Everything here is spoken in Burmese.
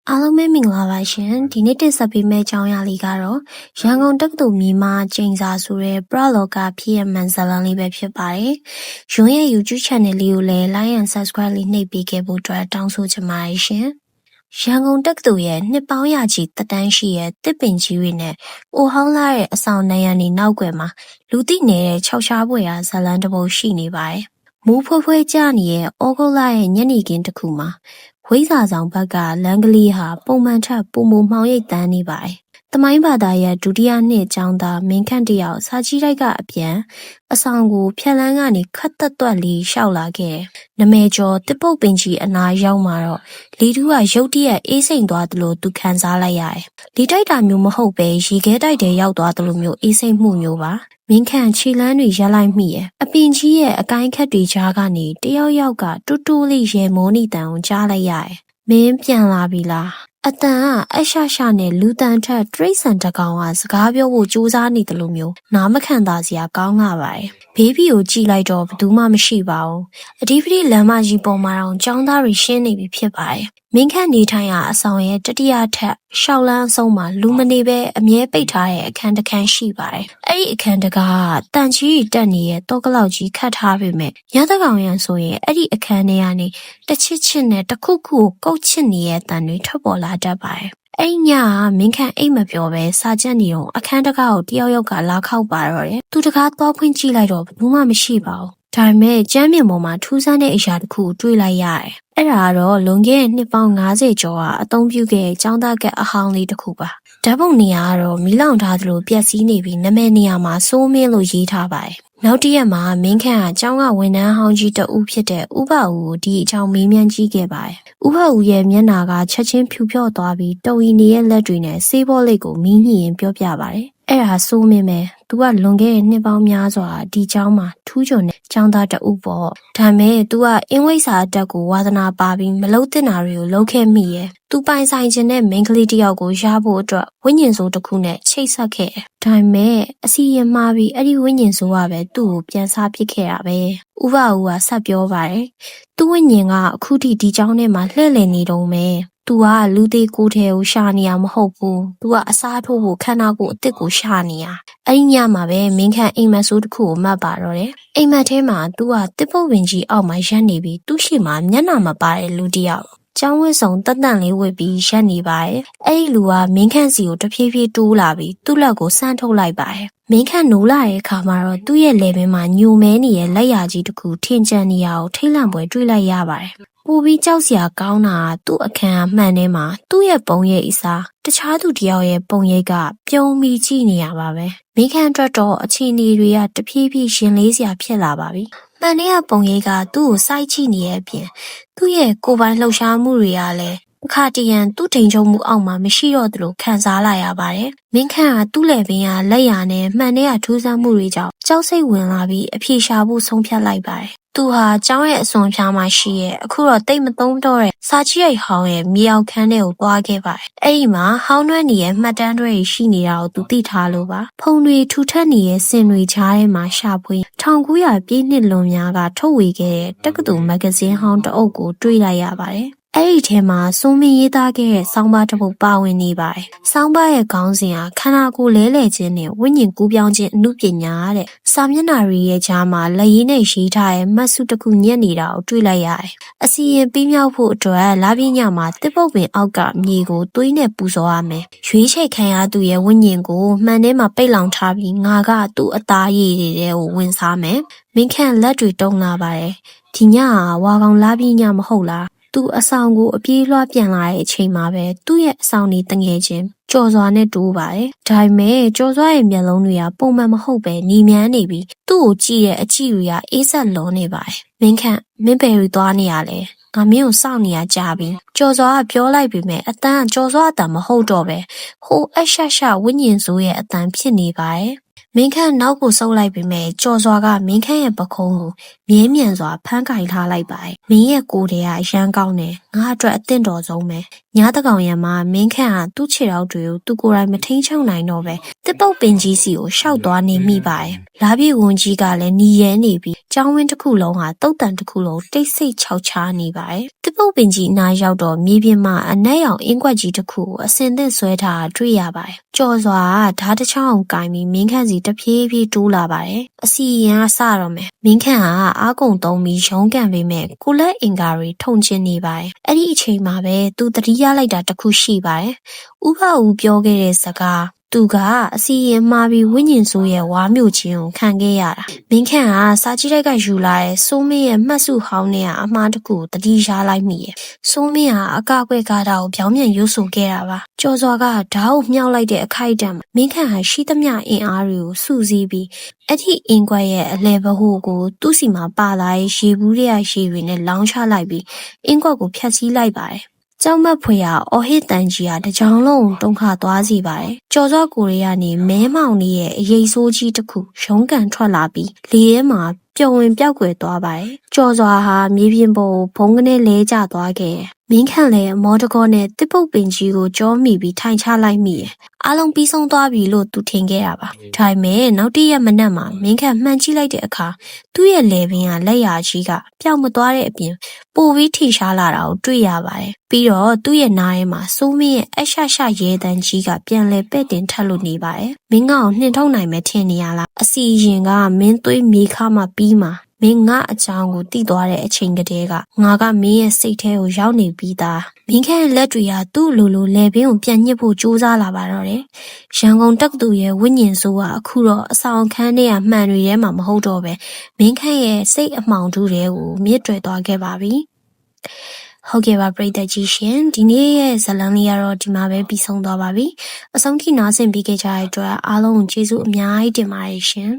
အားလုံးပဲမင်္ဂလာပါရှင်ဒီနေ့တင်ဆက်ပေးမယ့်အကြောင်းအရာလေးကတော့ရန်ကုန်တက္ကသိုလ်မြေမှာကျင်းစာဆိုတဲ့ပရလောကဖြစ်ရမှန်ဇာတ်လမ်းလေးပဲဖြစ်ပါတယ်။ရုံးရဲ့ YouTube Channel လေးကိုလည်း Like and Subscribe လေးနှိပ်ပေးခဲ့ဖို့အတွက်တောင်းဆိုချင်ပါတယ်ရှင်။ရန်ကုန်တက္ကသိုလ်ရဲ့နှစ်ပေါင်းရာချီသက်တမ်းရှိရဲ့တစ်ပင်ကြီးတွေနဲ့အိုဟောင်းလာတဲ့အဆောင်နေရနေနောက်ွယ်မှာလူသိနေတဲ့ခြောက်ရှားပွဲရာဇာတ်လမ်းတစ်ပုဒ်ရှိနေပါတယ်။မူဖွယ်ဖွယ်ကြနေတဲ့ဩဂုတ်လရဲ့ညနေခင်းတစ်ခုမှာဝိဇာဆောင်ဘက်ကလမ်းကလေးဟာပုံမှန်ထက်ပုံမမှောင်ရိပ်တန်းနေပါတယ်။တမိုင်းဘာသာရဲ့ဒုတိယနှစ်ကျောင်းသားမင်းခန့်တယောက်စာကြီးတိုက်ကအပြန်အဆောင်ကိုဖြက်လန်းကနေခတ်သက်သွက်လေးရှောက်လာခဲ့။နမဲကျော်တစ်ပုတ်ပင်ကြီးအနာရောက်မှာတော့လီတူးကရုတ်တရက်အေးစိမ်သွားသလိုသူခံစားလိုက်ရတယ်။လီတိုက်တာမျိုးမဟုတ်ပဲရေခဲတိုက်တဲ့ရောက်သွားသလိုမျိုးအေးစိမ်မှုမျိုးပါ။မင်းခန့်ခြေလန်းတွေရက်လိုက်မိရဲ့အပင်ကြီးရဲ့အကိုင်းခက်တွေကြားကနေတယောက်ယောက်ကတူတူလေးရေမိုးနီတန်ကိုကြားလိုက်ရတယ်။မင်းပြန်လာပြီလားအတန်ကအရှရှနဲ့လူတန်ထက်တရိတ်ဆန်တကောင်ကစကားပြောဖို့ကြိုးစားနေတယ်လို့မျိုးနားမခံတာစရာကောင်းလာပါတယ်ဘေဘီကိုကြည့်လိုက်တော့ဘယ်သူမှမရှိပါဘူးအဒီပတိလမ်းမကြီးပေါ်မှာတော့ចောင်းသားတွေရှင်းနေပြီဖြစ်ပါတယ်မင်းခန့်နေထိုင်ရာအဆောင်ရဲ့တတိယထပ်ရှောက်လန်းအဆုံးမှာလူမနေပဲအမြဲပိတ်ထားတဲ့အခန်းတစ်ခန်းရှိပါတယ်အဲ့ဒီအခန်းတကားတန်ချီတက်နေတဲ့တောကလောက်ကြီးခတ်ထားပေမဲ့ရသကောင်ရန်ဆိုရင်အဲ့ဒီအခန်းထဲကနေတချစ်ချစ်နဲ့တခုခုကိုကုတ်ချစ်နေတဲ့တန်တွေထွက်ပေါ်လာတတ်ပါတယ်အဲ့ညကမင်းခန့်အိတ်မပြောပဲစာကြက်နေတော့အခန်းတကားကိုတယောက်ယောက်ကလာခောက်ပါတော့တယ်သူတကားသွားဖွင့်ကြည့်လိုက်တော့ဘယ်သူမှမရှိပါဘူးဒါပေမဲ့ကျမ်းပြင်ပေါ်မှာထူးဆန်းတဲ့အရာတစ်ခုတွေ့လိုက်ရတယ်။အဲ့ဒါကတော့လွန်ခဲ့တဲ့နှစ်ပေါင်း90ကျော်ကအသုံးပြုခဲ့တဲ့ចောင်းသားကက်အဟောင်းလေးတစ်ခုပါ။ဓာတ်ပုံနေရာကတော့မီးလောင်ထားသလိုပျက်စီးနေပြီးနာမည်နေရာမှာစိုးမင်းလို့ရေးထားပါတယ်။နောက်တစ်ရက်မှာမင်းခန့်ကကျောင်းကဝန်ထမ်းဟောင်းကြီးတဦးဖြစ်တဲ့ဥပဦးကိုဒီအကြောင်းမေးမြန်းကြည့်ခဲ့ပါတယ်။ဥပဦးရဲ့မျက်နှာကချက်ချင်းဖြူဖြော့သွားပြီးတုံရီနေရဲ့လက်တွေနဲ့ဆေးဘောလိပ်ကိုမီးညှိရင်ပြောပြပါတယ်။အဲ့ဒါစိုးမင်းပဲ။ तू ကလွန်ခဲ့တဲ့နှစ်ပေါင်းများစွာဒီကျောင်းမှာထူးချွန်တဲ့ကျောင်းသားတဦးပေါ့။ဒါမဲ့ तू ကအင်ဝိဇ္ဇာအတက်ကိုဝါသနာပါပြီးမလုပ်သင့်တာတွေကိုလုပ်ခဲ့မိရဲ့။ तू ပိုင်ဆိုင်ခြင်းနဲ့မိန်းကလေးတယောက်ကိုရဖို့အတွက်ဝိညာဉ်ဆိုးတစ်ခုနဲ့ချိတ်ဆက်ခဲ့တယ်။ဒါမဲ့အစီရင်မှားပြီးအဲ့ဒီဝိညာဉ်ဆိုးကပဲသူ့ကိုပြန်စားပစ်ခဲ့တာပဲ။ဥပဦးကဆက်ပြောပါတယ်။သူ့ဝိညာဉ်ကအခုထိဒီကျောင်းထဲမှာလှည့်လည်နေတုံးပဲ။သူကလူသေးကိုယ်ထဲကိုရှာနေရမဟုတ်ဘူး။ तू ကအစားထိုးဖို့ခန္ဓာကိုယ်အစ်စ်ကိုရှာနေရ။အဲ့ဒီညမှာပဲမင်းခန့်အိမ်မက်ဆိုးတစ်ခုကိုမှတ်ပါတော့တယ်။အိမ်မက်ထဲမှာ तू ကတစ်ပုတ်ဝင်ကြီးအောက်မှာရပ်နေပြီးသူ့ရှိမှာမျက်နှာမပါတဲ့လူတစ်ယောက်ကျောင်းဝတ်ဆောင်တက်တန့်လေးဝတ်ပြီးရပ်နေပါတယ်။အဲ့ဒီလူကမင်းခန့်စီကိုတဖြည်းဖြည်းတိုးလာပြီးသူ့လက်ကိုဆန့်ထုတ်လိုက်ပါတယ်။မင်းခန့်နိုးလာတဲ့အခါမှာတော့သူ့ရဲ့လယ်ပင်မှာညိုမဲနေတဲ့လက်ရာကြီးတစ်ခုထင်ကျန်နေရကိုထိတ်လန့်ပွဲတွေ့လိုက်ရပါတယ်။ပူပြီးကြောက်စရာကောင်းတာသူ့အခန်းအမှန်ထဲမှာသူ့ရဲ့ပုံရိပ်အစားတခြားသူတယောက်ရဲ့ပုံရိပ်ကပြုံးပြီးကြည့်နေရပါပဲ။မင်းခန့်အတွက်တော့အခြေအနေတွေကတဖြည်းဖြည်းရှင်လေးစရာဖြစ်လာပါပြီ။မှန်တဲ့ပုံရိပ်ကသူ့ကိုစိုက်ကြည့်နေတဲ့အပြင်သူ့ရဲ့ကိုယ်ပိုင်လှုပ်ရှားမှုတွေကလည်းအခါတရံသူ့ထိန်ချုံမှုအောက်မှာမရှိတော့သလိုခံစားလာရပါတယ်။မင်းခန့်ကသူ့လယ်ပင်ကလက်ရာနဲ့မှန်တဲ့ထူးဆန်းမှုတွေကြောင့်ကြောက်စိတ်ဝင်လာပြီးအပြေရှာဖို့ဆုံးဖြတ်လိုက်ပါတယ်။သူဟာကျောင်းရဲ့အစွန်ဖျားမှာရှိရဲ့အခုတော့တိတ်မသုံးတော့တဲ့စာချီရိတ်ဟောင်းရဲ့မြေအောင်ခန်းထဲကိုသွားခဲ့ပါတယ်။အဲ့ဒီမှာဟောင်းနှွမ်းနေရဲ့မှတ်တမ်းတွေရှိနေတာကိုသူသိထားလို့ပါ။ဖုံတွေထူထပ်နေတဲ့စင်တွေကြားထဲမှာရှာဖွေ1900ပြည့်နှစ်လွန်များကထုတ်ဝေခဲ့တဲ့တက္ကသိုလ်မဂ္ဂဇင်းဟောင်းတအုပ်ကိုတွေ့လိုက်ရပါတယ်။အဲ့ဒီထဲမှာစိုးမင်းရေးသားခဲ့တဲ့ဆောင်းပါးတစ်ပုဒ်ပါဝင်နေပါတယ်။ဆောင်းပါးရဲ့ခေါင်းစဉ်ဟာခန္ဓာကိုယ်လဲလှယ်ခြင်းနဲ့ဝိညာဉ်ကူးပြောင်းခြင်းအမှုပညာတဲ့။စာမျက်နှာတွေရဲ့ကြားမှာလက်ရည်နဲ့ရေးထားတဲ့မှတ်စုတစ်ခုညက်နေတာကိုတွေ့လိုက်ရတယ်။အစီရင်ပြီးမြောက်ဖို့အတွက်လာပြညမှာတစ်ပုတ်ပင်အောက်ကမြေကိုသွေးနဲ့ပူဇော်ရမယ်။ရွေးချယ်ခံရသူရဲ့ဝိညာဉ်ကိုမှန်ထဲမှာပိတ်လောင်ထားပြီးငါကသူ့အသားရည်တွေကိုဝင်စားမယ်။မင်းခန့်လက်တွေတုံလာပါတယ်။ဒီညကဝါကောင်လာပြညမဟုတ်လား။သူအဆောင်ကိုအပြေးလွှားပြန်လာတဲ့အချိန်မှာပဲသူ့ရဲ့အဆောင်ကြီးတငယ်ချင်းကြော်စွာနဲ့တိုးပါတယ်။ဒါပေမဲ့ကြော်စွာရဲ့မျက်လုံးတွေကပုံမှန်မဟုတ်ပဲနီမြန်းနေပြီးသူ့ကိုကြည့်တဲ့အကြည့်တွေကအေးဆက်လွန်နေပါတယ်။မင်းခန့်မင်းဘယ်လိုသွားနေရလဲ။ငါမင်းကိုစောင့်နေရကြပြီ။ကြော်စွာကပြောလိုက်ပေမဲ့အတန်းကကြော်စွာအတန်မဟုတ်တော့ပဲဟိုအရှရှဝိညာဉ်ဆိုးရဲ့အတန်ဖြစ်နေပါတယ်။ မင်းခန့်နောက်ကိုဆုပ်လိုက်ပေမဲ့ကြော်စွာကမင်းခန့်ရဲ့ပခုံးကိုမြဲမြံစွာဖမ်းကင်ထားလိုက်ပါတယ်။မင်းရဲ့ကိုယ်တည်းကအရန်ကောင်းတယ်။ငါအတွက်အသင့်တော်ဆုံးပဲ။ညတကောင်ရံမှာမင်းခန့်ကသူ့ခြေထောက်တွေကိုသူကိုယ်တိုင်မထိန်ချုပ်နိုင်တော့ပဲတစ်ပုတ်ပင်ကြီးစီကိုရှောက်သွားနေမိပါတယ်။လာပြေဝန်ကြီးကလည်းနီရဲနေပြီးကျောင်းဝင်းတစ်ခုလုံးဟာတုတ်တန်တစ်ခုလုံးတိတ်ဆိတ်ခြောက်ခြားနေပါတယ်။တစ်ပုတ်ပင်ကြီးအနားရောက်တော့မြေပြင်မှာအနက်ရောင်အင်းကွက်ကြီးတစ်ခုကိုအစင်သင့်ဆွဲထားတာတွေ့ရပါတယ်။ကြော်စွာကဓာတ်တစ်ချောင်းကိုကင်ပြီးမင်းခန့်စီတဖြည်းဖြည်းတိုးလာပါတယ်။အစီရင်ကစတော့မယ်။မင်းခန့်ကအားကုန်သုံးပြီးရုံးကန်ပေးမဲ့ကိုလက်အင်္ကာတွေထုံကျင်နေပါတယ်။အဲ့ဒီအချိန်မှာပဲသူသတိရလိုက်တာတစ်ခုရှိပါတယ်။ဥပဦးပြောခဲ့တဲ့စကားသူကအစီရင်မှားပြီးဝိညာဉ်ဆိုးရဲ့ဝါမျိုးချင်းကိုခံခဲ့ရတာမင်းခန့်ကစာကြည့်တိုက်ကယူလာတဲ့စိုးမင်းရဲ့မှတ်စုဟောင်းနဲ့အမှားတစ်ခုတတိရှားလိုက်မိရဲ့စိုးမင်းကအကကွက်ကားတာကိုပြောင်းပြန်ရွတ်ဆိုခဲ့တာပါကျော်စွာကဓာတ်ကိုမြှောက်လိုက်တဲ့အခိုက်အတန့်မင်းခန့်ဟာရှိသမျှအင်အားတွေကိုစုစည်းပြီးအဲ့ဒီအင်ကွက်ရဲ့အလဲဘဟုကိုသူ့စီမှာပါလာတဲ့ရေဘူးတွေကရေတွေနဲ့လောင်းချလိုက်ပြီးအင်ကွက်ကိုဖျက်ဆီးလိုက်ပါတယ်ကျောင်းမက်ဖွေရအော်ဟစ်တန်ကြီးကတကြောင်လုံးတုံခါသွားစီပါတယ်။ကြော်စော့ကိုရီးယားနေမဲမောင်နေရဲ့အရေးဆိုးကြီးတစ်ခုရုံးကန်ထွက်လာပြီးလေထဲမှာပျော်ဝင်ပြောက်ကွယ်သွားပါတယ်။ကြော်စွာဟာမြေပြင်ပေါ်ဘုံကနေလဲကျသွားခဲ့။မင်းခန့်လည်းမော်တကောနဲ့တစ်ပုတ်ပင်ကြီးကိုကြောမိပြီးထိုင်ချလိုက်မိတယ်။အားလုံးပြီးဆုံးသွားပြီလို့သူထင်ခဲ့တာပါ။ဒါပေမဲ့နောက်တရက်မနက်မှာမင်းခန့်မှန်ကြည့်လိုက်တဲ့အခါသူ့ရဲ့လေပင်ကလက်ရာကြီးကပျောက်မသွားတဲ့အပြင်ပိုပြီးထိရှားလာတာကိုတွေ့ရပါတယ်။ပြီးတော့သူ့ရဲ့နားထဲမှာစိုးမင်းရဲ့အရှရှရဲတန်းကြီးကပြန်လဲပဲ့တင်ထပ်လို့နေပါတယ်။မင်းကောင်နှင်ထုတ်နိုင်မယ်ထင်နေရလား။အစီရင်ကမင်းသွေးမြေခါမှပြီးမှာမင်းငါအကြောင်းကိုသိသွားတဲ့အချိန်ကတည်းကငါကမင်းရဲ့စိတ်ထဲကိုရောက်နေပြီးသားမင်းခန့်လက်တွေကသူ့လိုလိုလဲပင်ကိုပြန်ညှစ်ဖို့ကြိုးစားလာပါတော့တယ်ရန်ကုန်တက္ကသိုလ်ရဲ့ဝိညာဉ်ဆိုးကအခုတော့အဆောင်ခန်းထဲကမှန်တွေထဲမှာမဟုတ်တော့ပဲမင်းခန့်ရဲ့စိတ်အမှောင်ထုတွေကိုမြစ်တွယ်သွားခဲ့ပါပြီဟုတ်ကဲ့ပါပရိသတ်ကြီးရှင်ဒီနေ့ရဲ့ဇာတ်လမ်းလေးကတော့ဒီမှာပဲပြီးဆုံးသွားပါပြီအဆုံးထိနားဆင်ပေးခဲ့ကြတဲ့အတွက်အားလုံးကိုကျေးဇူးအများကြီးတင်ပါတယ်ရှင်